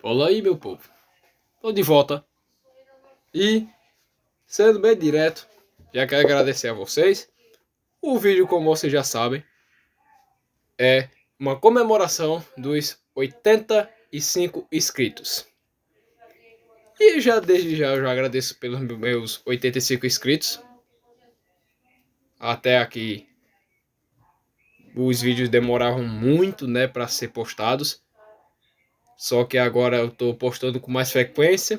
Fala aí, meu povo. Tô de volta. E, sendo bem direto, já quero agradecer a vocês. O vídeo, como vocês já sabem, é uma comemoração dos 85 inscritos. E já desde já eu já agradeço pelos meus 85 inscritos. Até aqui os vídeos demoravam muito, né, para ser postados. Só que agora eu tô postando com mais frequência.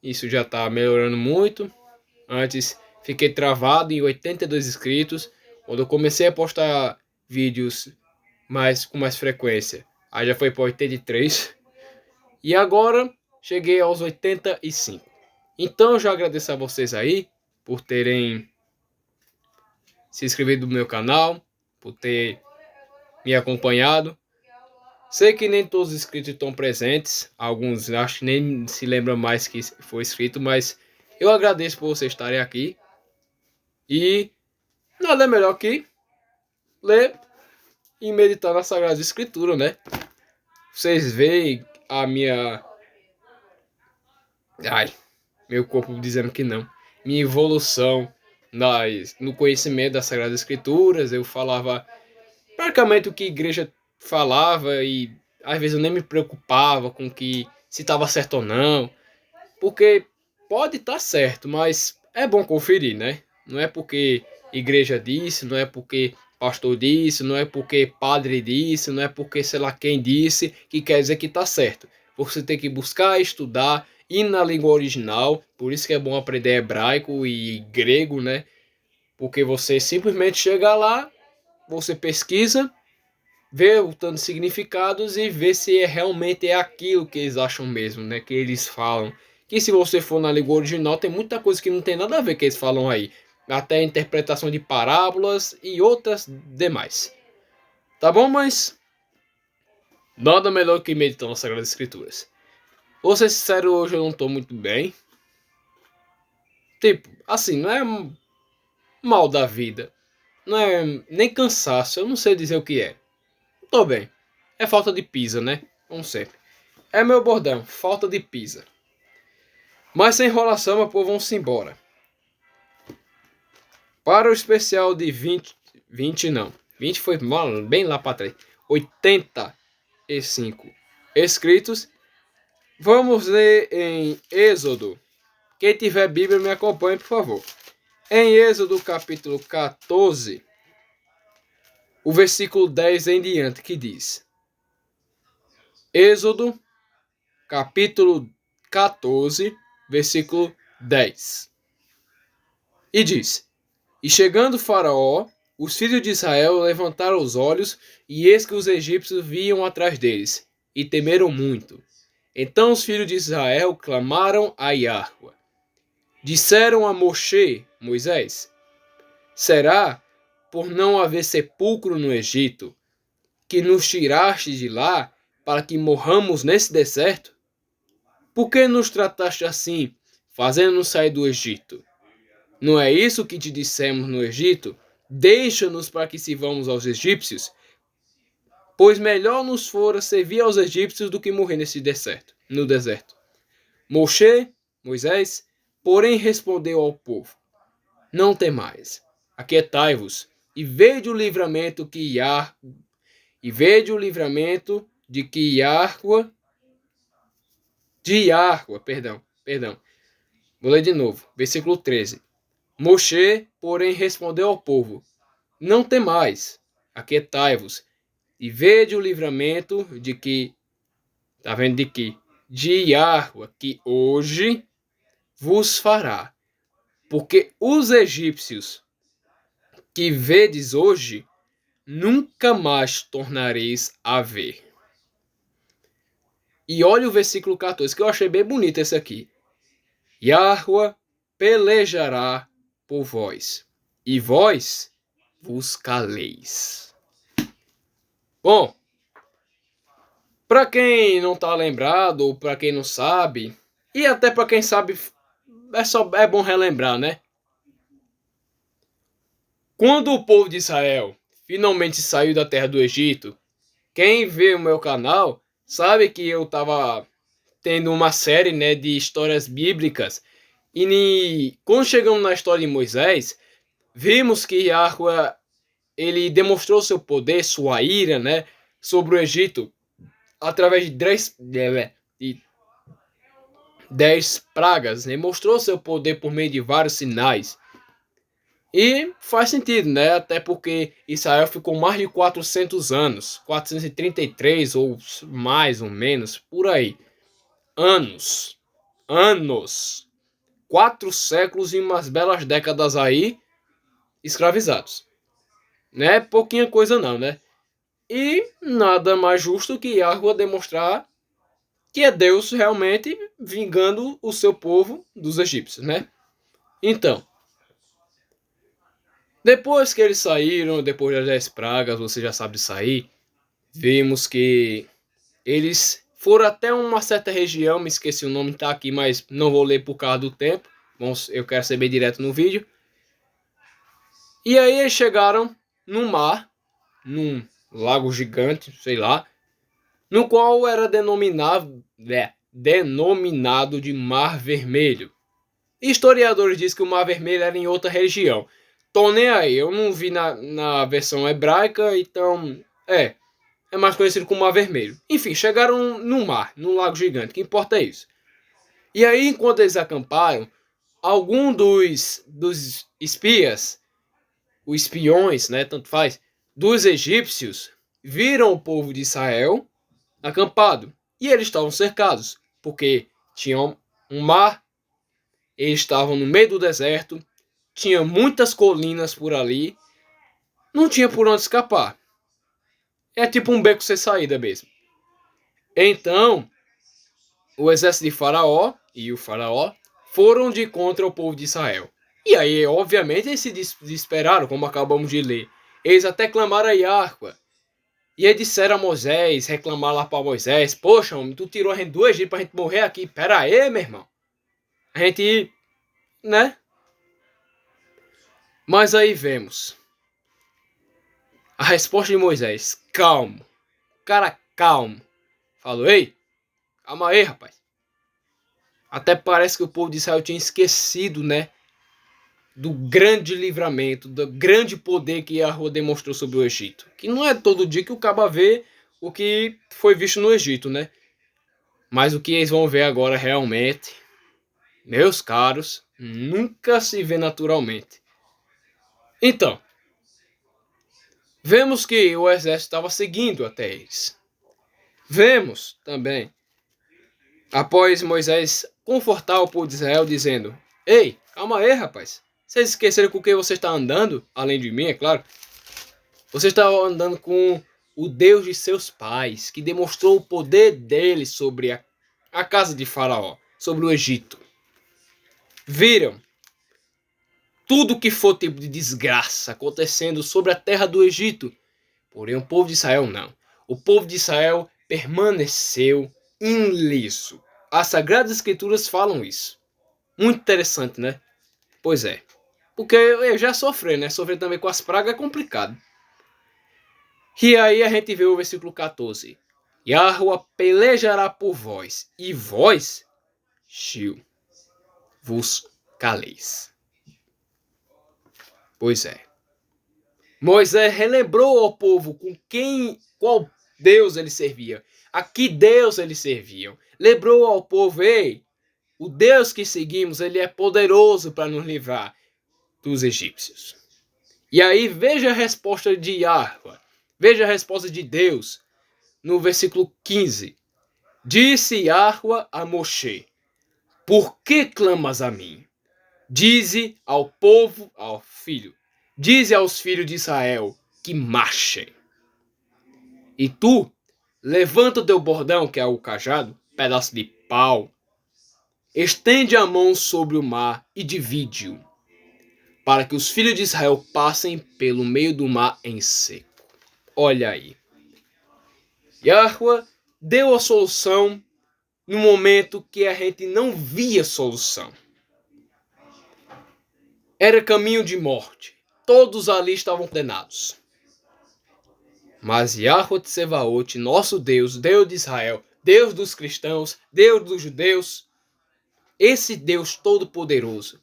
Isso já tá melhorando muito. Antes fiquei travado em 82 inscritos. Quando eu comecei a postar vídeos com mais frequência, aí já foi para 83. E agora cheguei aos 85. Então eu já agradeço a vocês aí por terem se inscrito no meu canal, por ter me acompanhado. Sei que nem todos os inscritos estão presentes. Alguns acho que nem se lembram mais que foi inscrito, mas eu agradeço por vocês estarem aqui. E nada melhor que ler e meditar na Sagrada Escritura, né? Vocês veem a minha... meu corpo dizendo que não. Minha evolução no conhecimento das Sagradas Escrituras. Eu falava praticamente o que a igreja falava e às vezes eu nem me preocupava com que se estava certo ou não. Porque pode estar certo, mas é bom conferir, né? Não é porque igreja disse, não é porque pastor disse, não é porque padre disse, não é porque sei lá quem disse, que quer dizer que está certo. Você tem que buscar, estudar, ir na língua original, por isso que é bom aprender hebraico e grego, né? Porque você simplesmente chega lá, você pesquisa, vê o tanto de significados e vê se realmente é aquilo que eles acham mesmo, né? Que eles falam. Que se você for na língua original, tem muita coisa que não tem nada a ver que eles falam aí. Até a interpretação de parábolas e outras demais. Tá bom, mas nada melhor que meditar nas Sagradas Escrituras. Vou ser sincero, hoje eu não tô muito bem. Tipo, assim, não é mal da vida. Não é nem cansaço, eu não sei dizer o que é. Não tô bem. É falta de pisa, né? Como sempre. É meu bordão, falta de pisa. Mas sem enrolação, meu povo, vamos embora. Para o especial de 20 não. 20 foi bem lá para trás. 85 escritos. Vamos ler em Êxodo. Quem tiver Bíblia, me acompanhe, por favor. Em Êxodo, capítulo 14, o versículo 10 em diante, que diz: Êxodo, capítulo 14, versículo 10. E diz: E chegando Faraó, os filhos de Israel levantaram os olhos, e eis que os egípcios vinham atrás deles, e temeram muito. Então os filhos de Israel clamaram a Iahua. Disseram a Moisés: Será, por não haver sepulcro no Egito, que nos tiraste de lá para que morramos nesse deserto? Por que nos trataste assim, fazendo-nos sair do Egito? Não é isso que te dissemos no Egito? Deixa-nos para que sirvamos aos egípcios, pois melhor nos fora servir aos egípcios do que morrer no deserto. Moisés, porém respondeu ao povo: Não temais, aquietai-vos, e vede o livramento de Iahua, perdão. Vou ler de novo, versículo 13. Moshe, porém, respondeu ao povo: Não temais, aquietai-vos, e vede o livramento de que, tá vendo de que? De Iahua, que hoje vos fará. Porque os egípcios que vedes hoje, nunca mais tornareis a ver. E olha o versículo 14, que eu achei bem bonito esse aqui. Iahua pelejará por vós, e vós vos caleis. Bom, para quem não está lembrado, ou para quem não sabe, e até para quem sabe, é bom relembrar, né? Quando o povo de Israel finalmente saiu da terra do Egito, quem vê o meu canal sabe que eu estava tendo uma série, né, de histórias bíblicas. E quando chegamos na história de Moisés, vimos que Yahweh, ele demonstrou seu poder, sua ira, né, sobre o Egito, através de 10 pragas, né, mostrou seu poder por meio de vários sinais. E faz sentido, né, até porque Israel ficou mais de 400 anos, 433 ou mais ou menos, por aí, anos, 4 séculos e umas belas décadas aí, escravizados. Não é pouquinha coisa não, né? E nada mais justo que Yahweh demonstrar que é Deus realmente vingando o seu povo dos egípcios, né? Então, depois que eles saíram, depois das 10 pragas, você já sabe sair, vimos que eles foram até uma certa região, me esqueci o nome, tá aqui, mas não vou ler por causa do tempo. Vamos, eu quero ser bem direto no vídeo. E aí eles chegaram no mar, num lago gigante, sei lá, no qual era denominado de Mar Vermelho. Historiadores dizem que o Mar Vermelho era em outra região. Tô nem aí, eu não vi na versão hebraica, então é mais conhecido como Mar Vermelho. Enfim, chegaram no mar, num lago gigante, o que importa é isso. E aí, enquanto eles acamparam, algum dos espias, os espiões, né, tanto faz, dos egípcios, viram o povo de Israel acampado. E eles estavam cercados, porque tinham um mar, eles estavam no meio do deserto, tinha muitas colinas por ali, não tinha por onde escapar. É tipo um beco sem saída mesmo. Então, o exército de Faraó e o Faraó foram de contra o povo de Israel. E aí, obviamente, eles se desesperaram, como acabamos de ler. Eles até clamaram a Yahweh. E aí disseram a Moisés, reclamaram lá para Moisés: Poxa, homem, tu tirou a gente do Egito pra gente morrer aqui. Pera aí, meu irmão. A gente, né? Mas aí vemos a resposta de Moisés: calmo. Cara, calmo. Falou: ei, calma aí, rapaz. Até parece que o povo de Israel tinha esquecido, né? Do grande livramento, do grande poder que Yahweh demonstrou sobre o Egito. Que não é todo dia que o caba vê o que foi visto no Egito, né? Mas o que eles vão ver agora realmente, meus caros, nunca se vê naturalmente. Então, vemos que o exército estava seguindo até eles. Vemos também, após Moisés confortar o povo de Israel, dizendo: ei, calma aí, rapaz. Vocês esqueceram com quem você está andando? Além de mim, é claro. Você está andando com o Deus de seus pais, que demonstrou o poder dele sobre a casa de Faraó, sobre o Egito. Viram tudo que for tipo de desgraça acontecendo sobre a terra do Egito. Porém, o povo de Israel não. O povo de Israel permaneceu iliso. As Sagradas Escrituras falam isso. Muito interessante, né? Pois é. Porque eu já sofri, né? Sofrer também com as pragas é complicado. E aí a gente vê o versículo 14. Yahweh pelejará por vós, e vós, Shiu, vos caleis. Pois é. Moisés relembrou ao povo qual Deus ele servia, a que Deus eles serviam. Lembrou ao povo: ei, o Deus que seguimos, ele é poderoso para nos livrar dos egípcios. E aí veja a resposta de Yahweh, veja a resposta de Deus no versículo 15. Disse Yahweh a Moshe: por que clamas a mim? Dize ao povo, dize aos filhos de Israel que marchem. E tu, levanta o teu bordão, que é o cajado, pedaço de pau, estende a mão sobre o mar e divide-o, para que os filhos de Israel passem pelo meio do mar em seco. Olha aí. Yahweh deu a solução no momento que a gente não via solução. Era caminho de morte. Todos ali estavam condenados. Mas Yahweh Tsevaot, nosso Deus, Deus de Israel, Deus dos cristãos, Deus dos judeus. Esse Deus todo-poderoso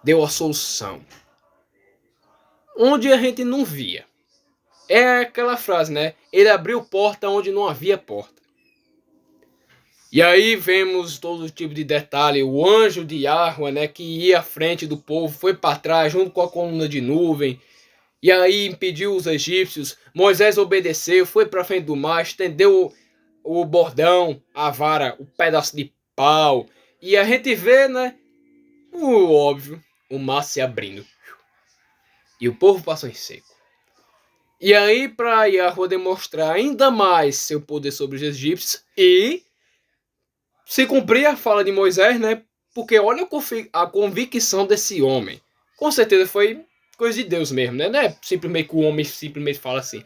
deu a solução onde a gente não via. É aquela frase, né? Ele abriu porta onde não havia porta. E aí vemos todo tipo de detalhe. O anjo de Yahweh, né, que ia à frente do povo, foi para trás junto com a coluna de nuvem. E aí impediu os egípcios. Moisés obedeceu, foi para frente do mar, estendeu o bordão, a vara, o pedaço de pau. E a gente vê, né, o óbvio, o mar se abrindo. E o povo passou em seco. E aí, para Yahweh demonstrar ainda mais seu poder sobre os egípcios e se cumprir a fala de Moisés, né? Porque olha a convicção desse homem. Com certeza foi coisa de Deus mesmo, né? Não é simplesmente que o homem simplesmente fala assim.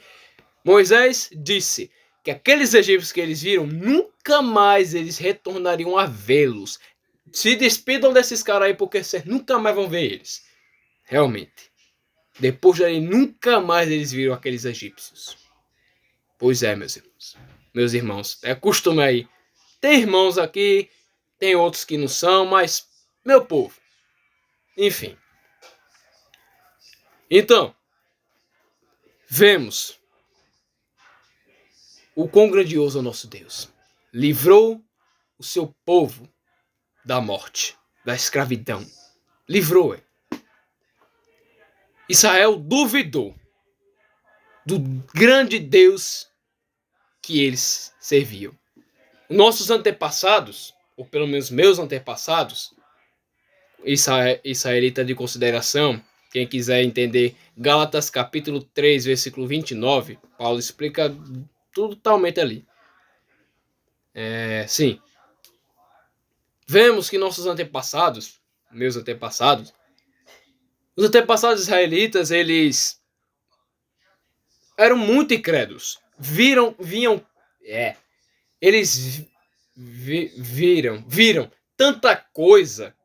Moisés disse que aqueles egípcios que eles viram, nunca mais eles retornariam a vê-los. Se despidam desses caras aí, porque vocês nunca mais vão ver eles. Realmente. Depois daí, nunca mais eles viram aqueles egípcios. Pois é, meus irmãos. Meus irmãos, é costume aí. Tem irmãos aqui, tem outros que não são, mas, meu povo. Enfim. Então, vemos o quão grandioso é o nosso Deus. Livrou o seu povo da morte, da escravidão. Livrou. Israel duvidou do grande Deus que eles serviam. Nossos antepassados, ou pelo menos meus antepassados, israelita de consideração, quem quiser entender, Gálatas capítulo 3, versículo 29, Paulo explica tudo totalmente ali. Sim. Vemos que nossos antepassados, meus antepassados, os antepassados israelitas, eles eram muito incrédulos. Eles viram tanta coisa,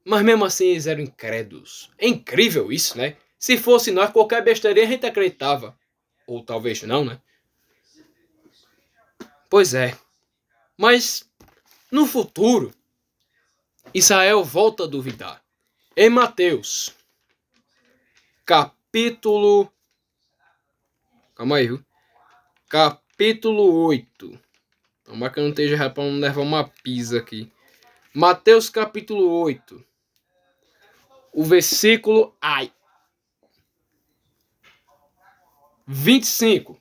mas mesmo assim eles eram incrédulos. É incrível isso, né? Se fosse nós, qualquer besteira a gente acreditava. Ou talvez não, né? Pois é. Mas no futuro, Israel volta a duvidar. Em Mateus, capítulo... Calma aí, viu? Capítulo 8. Tomara que eu não esteja errado para não levar uma pisa aqui. Mateus capítulo 8. O versículo 25.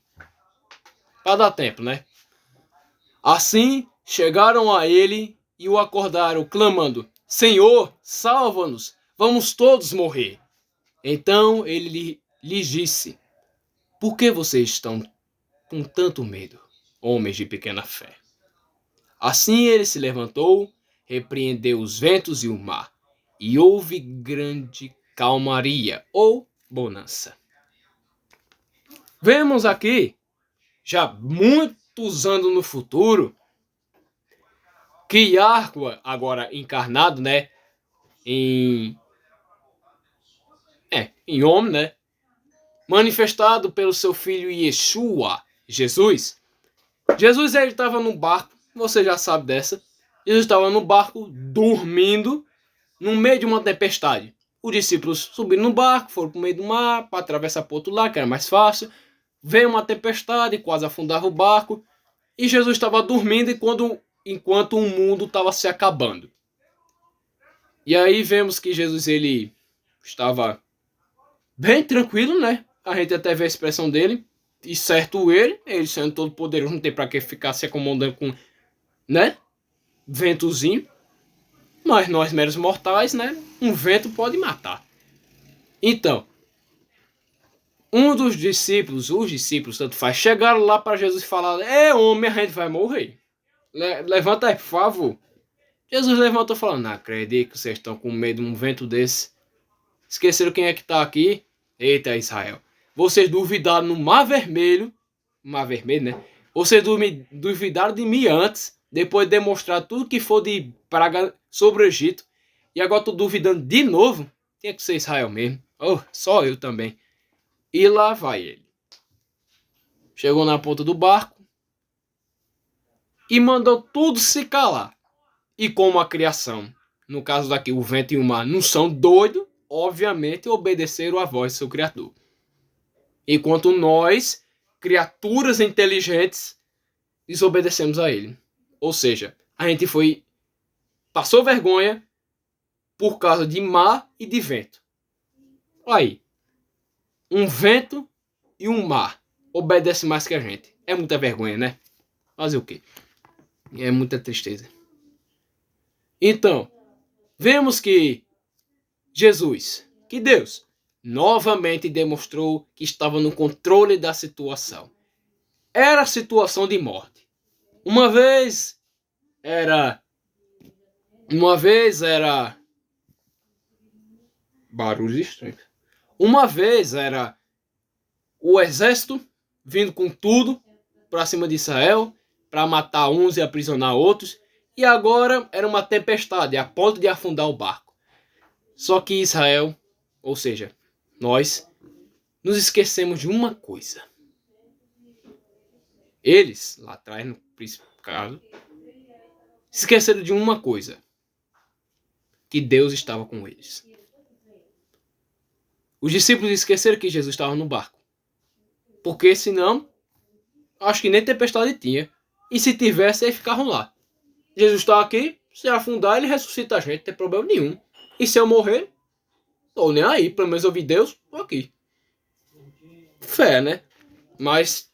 Para dar tempo, né? Assim chegaram a ele e o acordaram, clamando: Senhor, salva-nos, vamos todos morrer. Então ele lhes disse: Por que vocês estão com tanto medo, homens de pequena fé? Assim ele se levantou, repreendeu os ventos e o mar, e houve grande calmaria ou bonança. Vemos aqui, já muitos anos no futuro, que Yahweh, agora encarnado, né, em homem, né, manifestado pelo seu filho Yeshua, Jesus. Jesus, ele estava no barco, você já sabe dessa. Jesus estava no barco, dormindo, no meio de uma tempestade. Os discípulos subiram no barco, foram para o meio do mar, para atravessar para o outro lado, que era mais fácil. Veio uma tempestade, quase afundava o barco. E Jesus estava dormindo enquanto o mundo estava se acabando. E aí vemos que Jesus, ele estava bem tranquilo, né? A gente até vê a expressão dele. E certo ele sendo todo poderoso, não tem para que ficar se acomodando com, né? Ventozinho. Mas nós, meros mortais, né? Um vento pode matar. Então, os discípulos, tanto faz, chegaram lá para Jesus e falaram: homem, a gente vai morrer. Levanta aí, por favor. Jesus levantou falando: Não acredito que vocês estão com medo de um vento desse. Esqueceram quem é que está aqui? Eita, Israel. Vocês duvidaram no Mar Vermelho. Mar Vermelho, né? Vocês duvidaram de mim antes, depois de demonstrar tudo que for de praga sobre o Egito. E agora estou duvidando de novo. Tinha que ser Israel mesmo. Oh, só eu também. E lá vai ele. Chegou na ponta do barco. e mandou tudo se calar. E como a criação, no caso daqui o vento e o mar, não são doidos, obviamente obedeceram à voz do seu Criador. Enquanto nós, criaturas inteligentes, desobedecemos a ele. Ou seja, a gente passou vergonha por causa de mar e de vento. Aí, um vento e um mar obedecem mais que a gente. É muita vergonha, né? Fazer o quê? É muita tristeza. Então, vemos que Jesus, que Deus, novamente demonstrou que estava no controle da situação. Era a situação de morte. Uma vez era barulho estranho. Uma vez era o exército vindo com tudo para cima de Israel, para matar uns e aprisionar outros, e agora era uma tempestade a ponto de afundar o barco. Só que Israel, ou seja, nós, nos esquecemos de uma coisa. Eles, lá atrás, no caso, se esqueceram de uma coisa. Que Deus estava com eles. Os discípulos esqueceram que Jesus estava no barco. Porque senão, acho que nem tempestade tinha. E se tivesse, aí ficavam lá. Jesus está aqui, se afundar, ele ressuscita a gente, não tem problema nenhum. E se eu morrer, tô nem aí, pelo menos eu vi Deus, tô aqui. Fé, né? Mas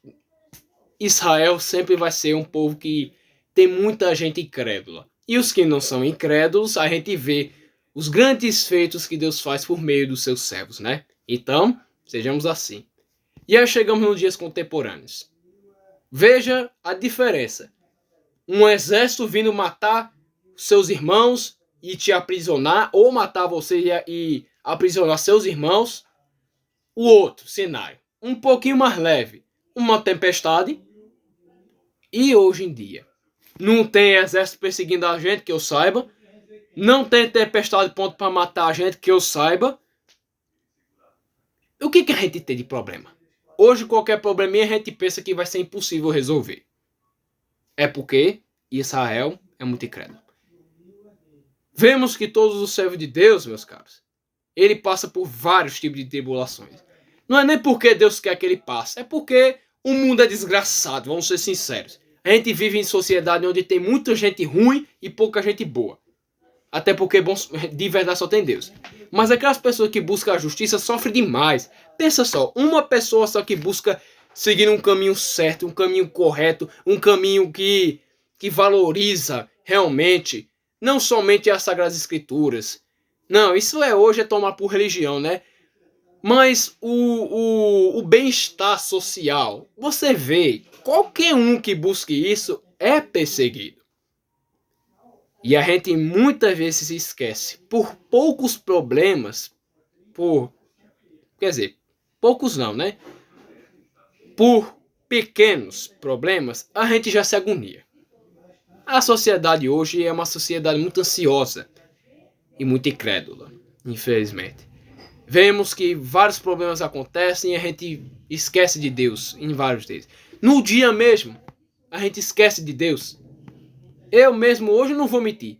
Israel sempre vai ser um povo que tem muita gente incrédula. E os que não são incrédulos, a gente vê os grandes feitos que Deus faz por meio dos seus servos, né? Então, sejamos assim. E aí chegamos nos dias contemporâneos. Veja a diferença. Um exército vindo matar seus irmãos e te aprisionar, ou matar você e aprisionar seus irmãos. O outro cenário, um pouquinho mais leve, uma tempestade. E hoje em dia, não tem exército perseguindo a gente, que eu saiba. Não tem tempestade ponto para matar a gente, que eu saiba. O que a gente tem de problema? Hoje, qualquer probleminha, a gente pensa que vai ser impossível resolver. É porque Israel é muito incrédulo. Vemos que todos os servos de Deus, meus caros, ele passa por vários tipos de tribulações. Não é nem porque Deus quer que ele passe, é porque o mundo é desgraçado, vamos ser sinceros. A gente vive em sociedade onde tem muita gente ruim e pouca gente boa. Até porque de verdade só tem Deus. Mas aquelas pessoas que buscam a justiça sofrem demais. Pensa só, uma pessoa só que busca seguir um caminho certo, um caminho correto, um caminho que valoriza realmente, não somente as Sagradas Escrituras. Não, isso hoje é tomar por religião, né? Mas o bem-estar social, você vê, qualquer um que busque isso é perseguido. E a gente muitas vezes se esquece, por poucos problemas, quer dizer, poucos não, né? Por pequenos problemas, a gente já se agonia. A sociedade hoje é uma sociedade muito ansiosa e muito incrédula, infelizmente. Vemos que vários problemas acontecem e a gente esquece de Deus em vários deles. No dia mesmo, a gente esquece de Deus. Eu mesmo hoje não vou mentir.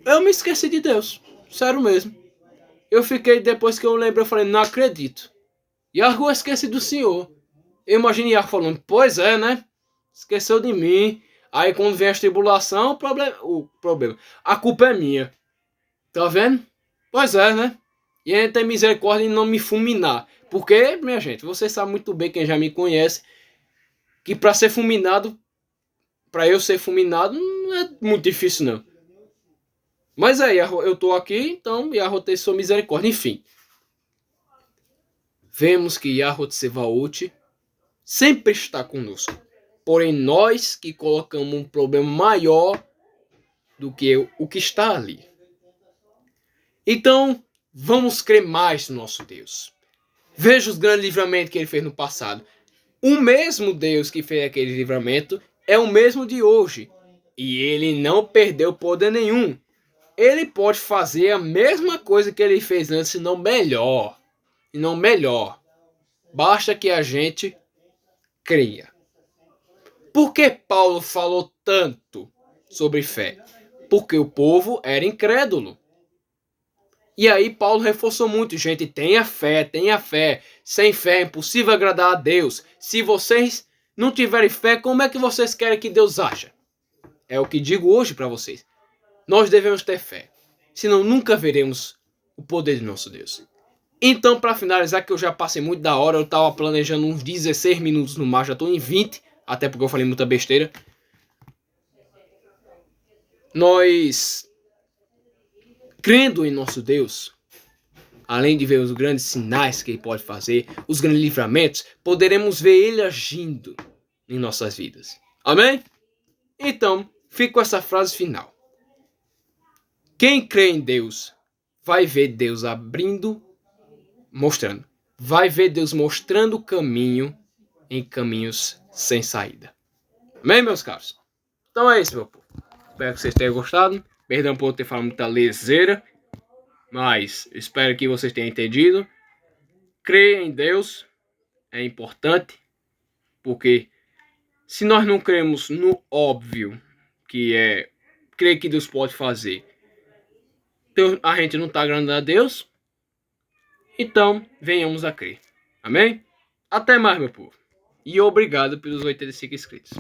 Eu me esqueci de Deus. Sério mesmo. Eu fiquei, depois que eu lembrei, eu falei, não acredito. Yargo, eu esqueci do Senhor. Eu imagino Yargo falando, pois é, né? Esqueceu de mim. Aí quando vem a tribulação, o problema. A culpa é minha. Tá vendo? Pois é, né? E a gente tem misericórdia em não me fulminar. Porque, minha gente, você sabe muito bem, quem já me conhece, que para ser fulminado, para eu ser fulminado, não é muito difícil não. Mas aí, eu tô aqui, então Yahweh tem sua misericórdia. Enfim. Vemos que Yahweh Tsevaot sempre está conosco. Porém, nós que colocamos um problema maior do que o que está ali. Então, vamos crer mais no nosso Deus. Veja os grandes livramentos que ele fez no passado. O mesmo Deus que fez aquele livramento é o mesmo de hoje. E ele não perdeu poder nenhum. Ele pode fazer a mesma coisa que ele fez antes, se não melhor. E não melhor. Basta que a gente creia. Por que Paulo falou tanto sobre fé? Porque o povo era incrédulo. E aí Paulo reforçou muito, gente, tenha fé, tenha fé. Sem fé é impossível agradar a Deus. Se vocês não tiverem fé, como é que vocês querem que Deus haja? É o que digo hoje para vocês. Nós devemos ter fé, senão nunca veremos o poder do nosso Deus. Então, para finalizar, que eu já passei muito da hora, eu estava planejando uns 16 minutos no mar, já estou em 20, até porque eu falei muita besteira. Nós, crendo em nosso Deus, além de ver os grandes sinais que Ele pode fazer, os grandes livramentos, poderemos ver Ele agindo em nossas vidas. Amém? Então, fico com essa frase final. Quem crê em Deus vai ver Deus mostrando. Vai ver Deus mostrando o caminho em caminhos sem saída. Amém, meus caros? Então é isso, meu povo. Espero que vocês tenham gostado. Perdão por ter falado muita leseira, mas espero que vocês tenham entendido. Crer em Deus é importante, porque se nós não cremos no óbvio, que é crer que Deus pode fazer, então a gente não está agradando a Deus, então venhamos a crer. Amém? Até mais, meu povo. E obrigado pelos 85 inscritos.